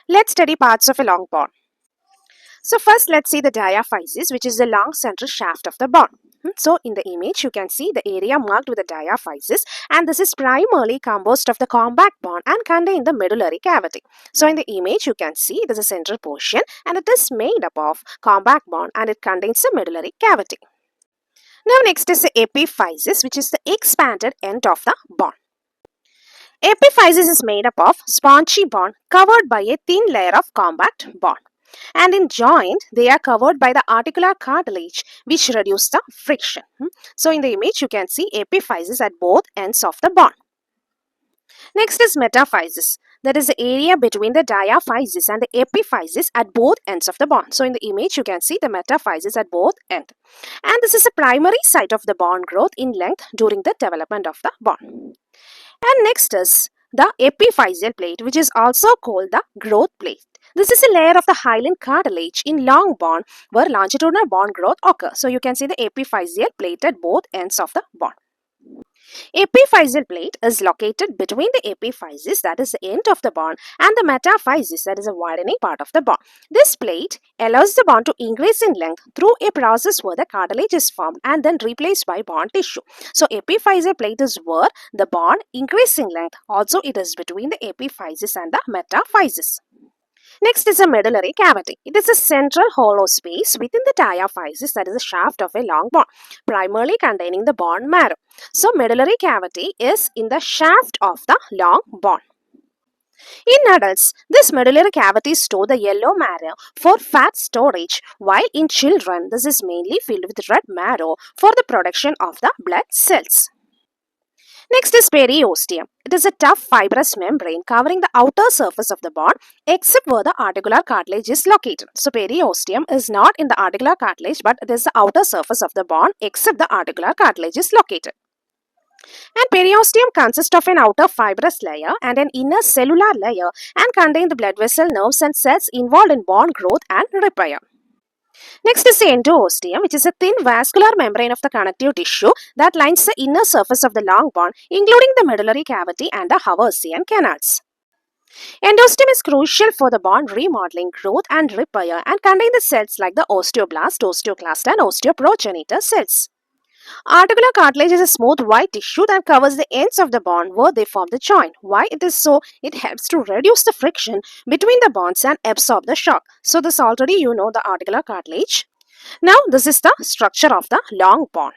Let's study parts of a long bond. So first let's see the diaphysis, which is the long central shaft of the bond. So in the image you can see the area marked with the diaphysis, and this is primarily composed of the compact bond and contain the medullary cavity. So in the image you can see there's a central portion and it is made up of compact bond and it contains the medullary cavity. Now next is the epiphysis, which is the expanded end of the bond. Epiphysis is made up of spongy bond covered by a thin layer of compact bond. And in joint, they are covered by the articular cartilage, which reduce the friction. So in the image, you can see epiphysis at both ends of the bond. Next is metaphysis. That is the area between the diaphysis and the epiphysis at both ends of the bond. So in the image, you can see the metaphysis at both ends. And this is the primary site of the bond growth in length during the development of the bond. And next is the epiphyseal plate, which is also called the growth plate. This is a layer of the hyaline cartilage in long bond where longitudinal bond growth occurs. So you can see the epiphyseal plate at both ends of the bond. Epiphyseal plate is located between the epiphysis, that is the end of the bond, and the metaphysis, that is the widening part of the bond. This plate allows the bond to increase in length through a process where the cartilage is formed and then replaced by bond tissue. So epiphyseal plate is where the bond increases in length. Also, it is between the epiphysis and the metaphysis. Next is a medullary cavity. It is a central hollow space within the diaphysis, that is the shaft of a long bond, primarily containing the bone marrow. So medullary cavity is in the shaft of the long bond. In adults, this medullary cavity stores the yellow marrow for fat storage, while in children, this is mainly filled with red marrow for the production of the blood cells. Next is periosteum. It is a tough fibrous membrane covering the outer surface of the bond except where the articular cartilage is located. So periosteum is not in the articular cartilage, but it is the outer surface of the bond except the articular cartilage is located. And periosteum consists of an outer fibrous layer and an inner cellular layer and contain the blood vessel, nerves and cells involved in bond growth and repair. Next is the endoosteum, which is a thin vascular membrane of the connective tissue that lines the inner surface of the long bond, including the medullary cavity and the Haversian canals. Endosteum is crucial for the bond remodeling, growth and repair and contain the cells like the osteoblast, osteoclast and osteoprogenitor cells. Articular cartilage is a smooth white tissue that covers the ends of the bond where they form the joint. Why it is so? It helps to reduce the friction between the bonds and absorb the shock. So this already you know the articular cartilage. Now this is the structure of the long bond.